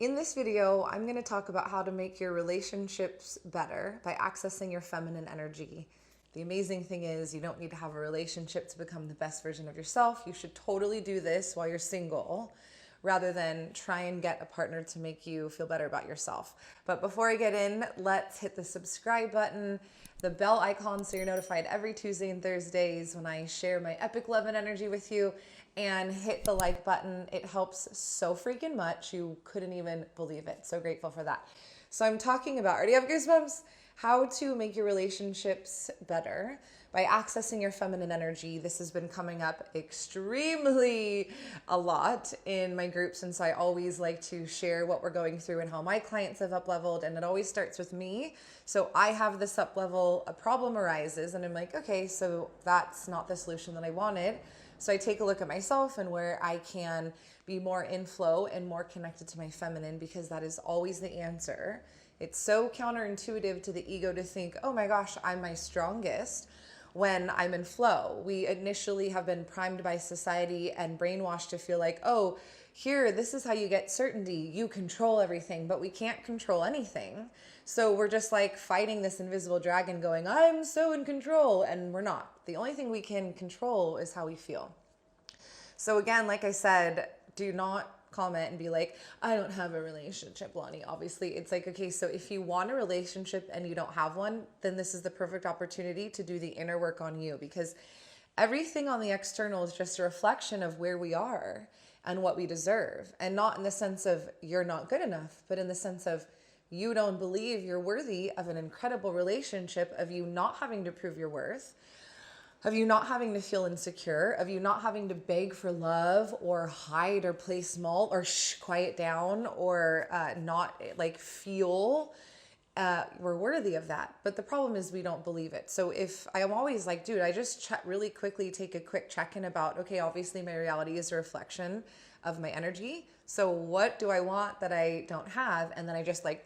In this video, I'm going to talk about how to make your relationships better by accessing your feminine energy. The amazing thing is you don't need to have a relationship to become the best version of yourself. You should totally do this while you're single rather than try and get a partner to make you feel better about yourself. But before I get in, let's hit the subscribe button, the bell icon so you're notified every Tuesday and Thursdays when I share my epic love and energy with you, and hit the like button. It helps so freaking much. You couldn't even believe it. So grateful for that. So I'm talking about, already have goosebumps, how to make your relationships better by accessing your feminine energy. This has been coming up extremely a lot in my groups, and so I always like to share what we're going through and how my clients have up-leveled, and it always starts with me. So I have this up-level, a problem arises, and I'm like, okay, so that's not the solution that I wanted. So I take a look at myself and where I can be more in flow and more connected to my feminine, because that is always the answer. It's so counterintuitive to the ego to think, oh my gosh, I'm my strongest when I'm in flow. We initially have been primed by society and brainwashed to feel like, oh, here, this is how you get certainty. You control everything, but we can't control anything. So we're just like fighting this invisible dragon going, I'm so in control, and we're not. The only thing we can control is how we feel. So again, like I said, do not comment and be like, I don't have a relationship, Lani. Obviously, it's like, okay, so if you want a relationship and you don't have one, then this is the perfect opportunity to do the inner work on you, because everything on the external is just a reflection of where we are and what we deserve. And not in the sense of you're not good enough, but in the sense of you don't believe you're worthy of an incredible relationship, of you not having to prove your worth, of you not having to feel insecure, of you not having to beg for love or hide or play small or quiet down or not like feel we're worthy of that. But the problem is we don't believe it. So if I'm always like, dude, I just really quickly take a quick check-in about, okay, obviously my reality is a reflection of my energy. So what do I want that I don't have? And then I just like,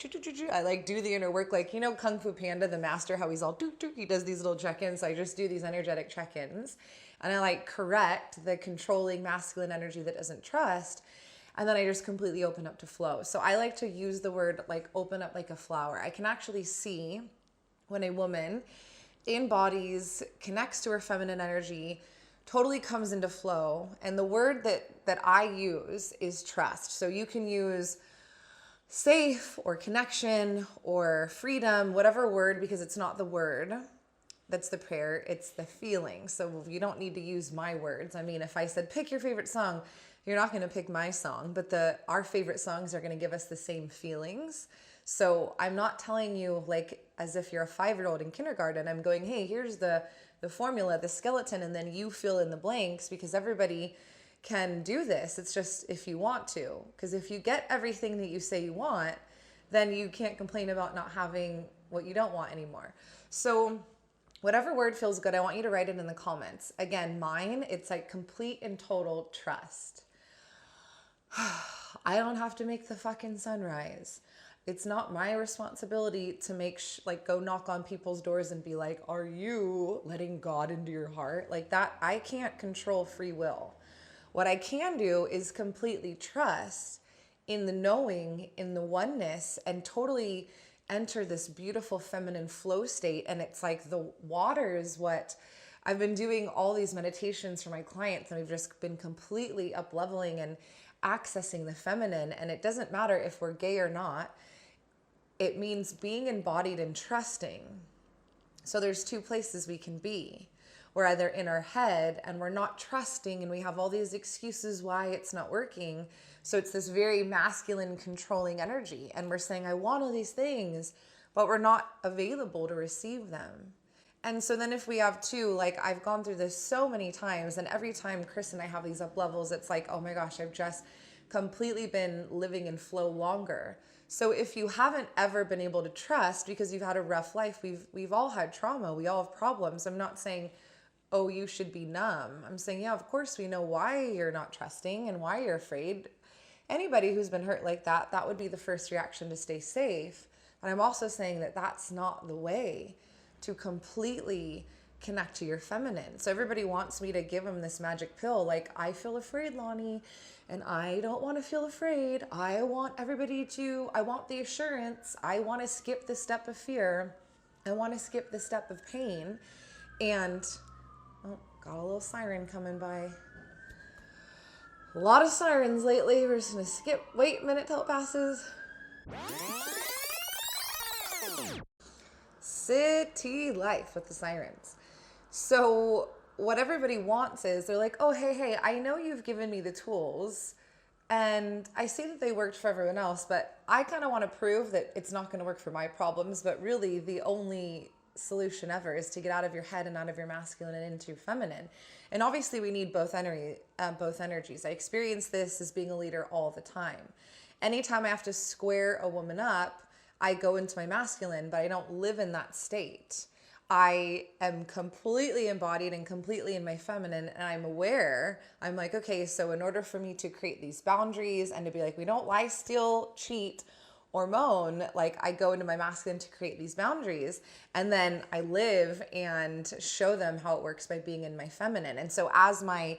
I like do the inner work. Like, you know, Kung Fu Panda, the master, how he's all, he does these little check-ins. So I just do these energetic check-ins and I like correct the controlling masculine energy that doesn't trust. And then I just completely open up to flow. So I like to use the word like open up like a flower. I can actually see when a woman embodies, connects to her feminine energy, totally comes into flow. And the word that I use is trust. So you can use safe or connection or freedom, whatever word, because it's not the word that's the prayer, it's the feeling. So you don't need to use my words. I mean, if I said pick your favorite song, you're not going to pick my song, but our favorite songs are going to give us the same feelings. So I'm not telling you like as if you're a 5-year-old in kindergarten. I'm going, hey, here's the formula, the skeleton, and then you fill in the blanks, because everybody can do this. It's just if you want to, because if you get everything that you say you want, then you can't complain about not having what you don't want anymore. So whatever word feels good, I want you to write it in the comments. Again, mine, it's like complete and total trust. I don't have to make the fucking sunrise. It's not my responsibility to make go knock on people's doors and be like, are you letting God into your heart? Like that, I can't control free will. What I can do is completely trust in the knowing, in the oneness, and totally enter this beautiful feminine flow state. And it's like the water is what I've been doing all these meditations for my clients, and we've just been completely up leveling and accessing the feminine. And it doesn't matter if we're gay or not. It means being embodied and trusting. So there's two places we can be. We're either in our head and we're not trusting and we have all these excuses why it's not working. So it's this very masculine controlling energy. And we're saying, I want all these things, but we're not available to receive them. And so then if we have two, like I've gone through this so many times, and every time Chris and I have these up levels, it's like, oh my gosh, I've just completely been living in flow longer. So if you haven't ever been able to trust because you've had a rough life, we've all had trauma, we all have problems. I'm not saying, oh, you should be numb. I'm saying, yeah, of course we know why you're not trusting and why you're afraid. Anybody who's been hurt like that, that would be the first reaction to stay safe. And I'm also saying that that's not the way to completely connect to your feminine. So everybody wants me to give them this magic pill. Like, I feel afraid, Lani, and I don't want to feel afraid. I want the assurance. I want to skip the step of fear. I want to skip the step of pain. And, oh, got a little siren coming by. A lot of sirens lately. We're just going to wait a minute till it passes. City life with the sirens. So what everybody wants is, they're like, oh, hey, I know you've given me the tools and I see that they worked for everyone else, but I kind of want to prove that it's not going to work for my problems. But really the only solution ever is to get out of your head and out of your masculine and into your feminine. And obviously we need both energies. I experience this as being a leader all the time. Anytime I have to square a woman up, I go into my masculine, but I don't live in that state. I am completely embodied and completely in my feminine, and I'm aware. I'm like, okay, so in order for me to create these boundaries and to be like, we don't lie, steal, cheat, or moan, like I go into my masculine to create these boundaries, and then I live and show them how it works by being in my feminine. And so as my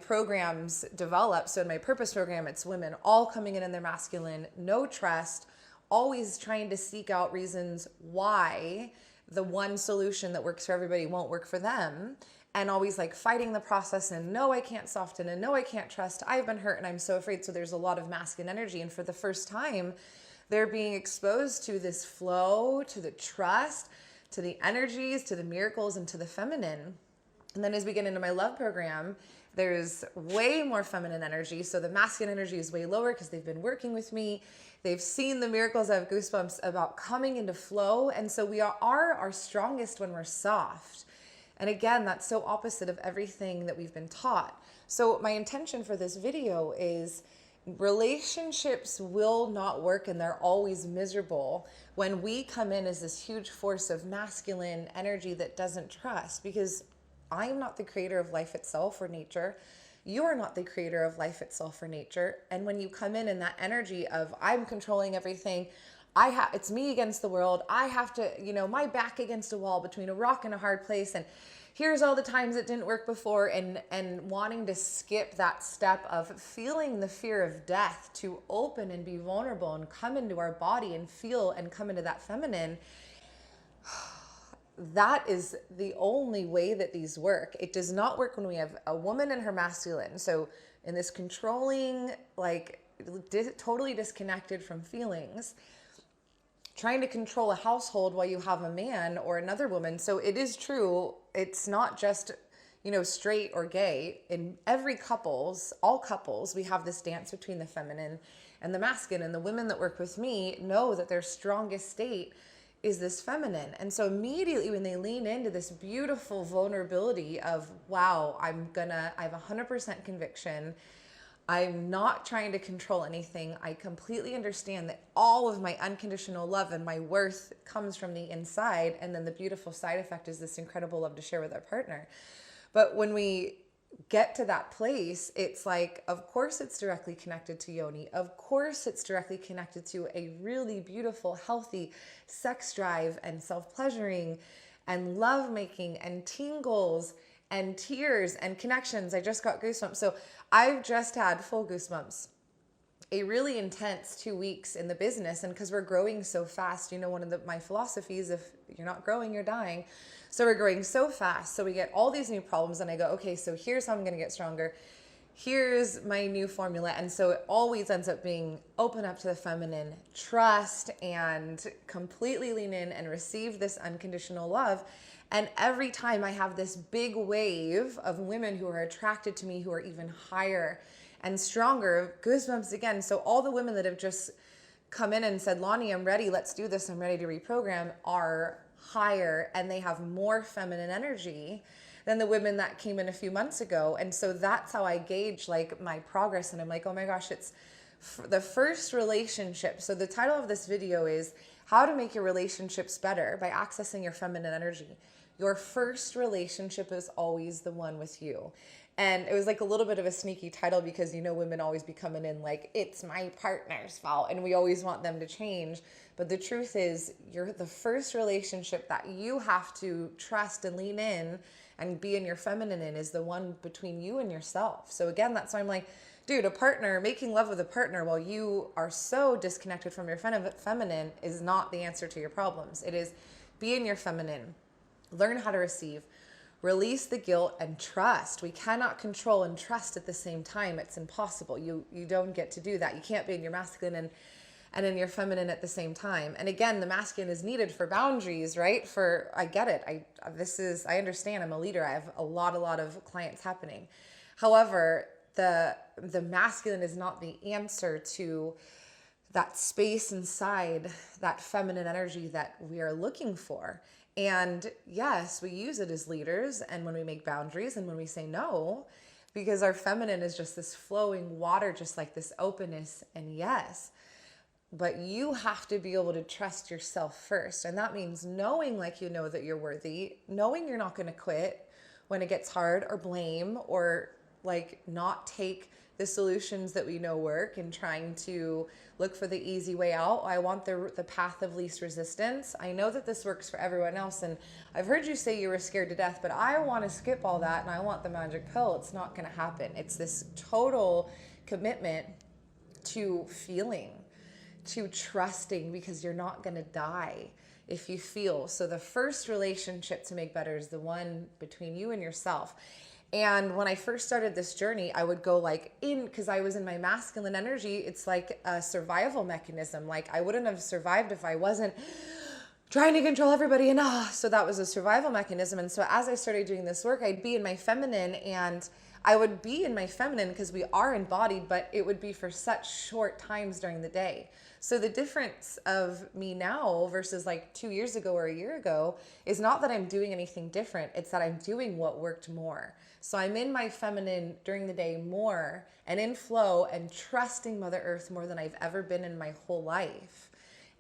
programs develop, so in my purpose program, it's women all coming in their masculine, no trust, always trying to seek out reasons why the one solution that works for everybody won't work for them, and always like fighting the process and no, I can't soften, and no, I can't trust. I've been hurt and I'm so afraid. So there's a lot of masculine energy. And for the first time, they're being exposed to this flow, to the trust, to the energies, to the miracles, and to the feminine. And then as we get into my love program, there's way more feminine energy. So the masculine energy is way lower because they've been working with me. They've seen the miracles. I have goosebumps about coming into flow. And so we are our strongest when we're soft. And again, that's so opposite of everything that we've been taught. So my intention for this video is, relationships will not work and they're always miserable when we come in as this huge force of masculine energy that doesn't trust, because I am not the creator of life itself or nature. You are not the creator of life itself or nature. And when you come in that energy of, I'm controlling everything, it's me against the world. I have to, my back against a wall between a rock and a hard place. And here's all the times it didn't work before, and wanting to skip that step of feeling the fear of death to open and be vulnerable and come into our body and feel and come into that feminine. That is the only way that these work. It does not work when we have a woman in her masculine. So in this controlling, totally disconnected from feelings, trying to control a household while you have a man or another woman. So it is true. It's not just, straight or gay. In all couples, we have this dance between the feminine and the masculine. And the women that work with me know that their strongest state is this feminine. And so immediately when they lean into this beautiful vulnerability of, wow, I have 100% conviction. I'm not trying to control anything. I completely understand that all of my unconditional love and my worth comes from the inside. And then the beautiful side effect is this incredible love to share with our partner. But when we get to that place, it's like, of course it's directly connected to yoni. Of course it's directly connected to a really beautiful, healthy sex drive and self-pleasuring and love-making and tingles and tears and connections. I just got goosebumps. So I've just had full goosebumps. A really intense 2 weeks in the business. And because we're growing so fast, one of my philosophies, if you're not growing, you're dying. So we're growing so fast. So we get all these new problems and I go, okay, so here's how I'm going to get stronger. Here's my new formula. And so it always ends up being open up to the feminine, trust, and completely lean in and receive this unconditional love. And every time I have this big wave of women who are attracted to me, who are even higher and stronger, goosebumps again. So all the women that have just come in and said, Lani, I'm ready, let's do this, I'm ready to reprogram, are higher and they have more feminine energy than the women that came in a few months ago. And so that's how I gauge my progress. And I'm like, oh my gosh, it's the first relationship. So the title of this video is how to make your relationships better by accessing your feminine energy. Your first relationship is always the one with you. And it was like a little bit of a sneaky title because, you know, women always be coming in like, it's my partner's fault. And we always want them to change. But the truth is, you're the first relationship that you have to trust and lean in and be in your feminine in is the one between you and yourself. So again, that's why I'm like, dude, a partner, making love with a partner while you are so disconnected from your feminine is not the answer to your problems. It is be in your feminine, learn how to receive, release the guilt, and trust. We cannot control and trust at the same time. It's impossible. You don't get to do that. You can't be in your masculine and in your feminine at the same time. And again, the masculine is needed for boundaries, right? I get it. I understand. I'm a leader. I have a lot of clients happening. However, the masculine is not the answer to that space inside that feminine energy that we are looking for. And yes, we use it as leaders and when we make boundaries and when we say no, because our feminine is just this flowing water, just like this openness and yes. But you have to be able to trust yourself first. And that means knowing, like, you know, that you're worthy, knowing you're not going to quit when it gets hard or blame or like not take the solutions that we know work and trying to look for the easy way out. I want the path of least resistance. I know that this works for everyone else. And I've heard you say you were scared to death, but I want to skip all that and I want the magic pill. It's not going to happen. It's this total commitment to feeling, to trusting, because you're not going to die if you feel. So the first relationship to make better is the one between you and yourself. And when I first started this journey, I would go because I was in my masculine energy, it's like a survival mechanism. Like I wouldn't have survived if I wasn't trying to control everybody. And so that was a survival mechanism. And so as I started doing this work, I'd be in my feminine, and I would be in my feminine because we are embodied, but it would be for such short times during the day. So the difference of me now versus like 2 years ago or a year ago is not that I'm doing anything different. It's that I'm doing what worked more. So I'm in my feminine during the day more and in flow and trusting Mother Earth more than I've ever been in my whole life.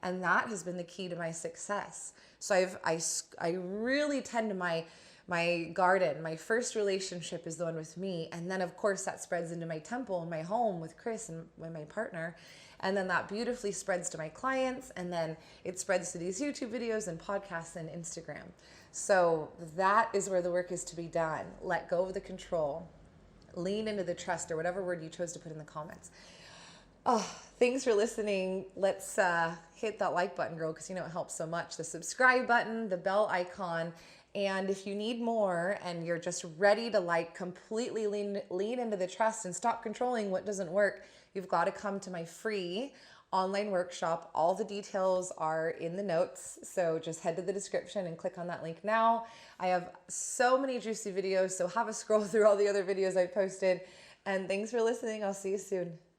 And that has been the key to my success. So I really tend to my garden. My first relationship is the one with me. And then of course that spreads into my temple and my home with Chris and with my partner. And then that beautifully spreads to my clients. And then it spreads to these YouTube videos and podcasts and Instagram. So that is where the work is to be done. Let go of the control, lean into the trust, or whatever word you chose to put in the comments. Oh, thanks for listening. Let's hit that like button, girl, because you know it helps so much. The subscribe button, the bell icon. And if you need more and you're just ready to like completely lean into the trust and stop controlling what doesn't work, you've got to come to my free online workshop. All the details are in the notes. So just head to the description and click on that link now. I have so many juicy videos, so have a scroll through all the other videos I've posted. And thanks for listening. I'll see you soon.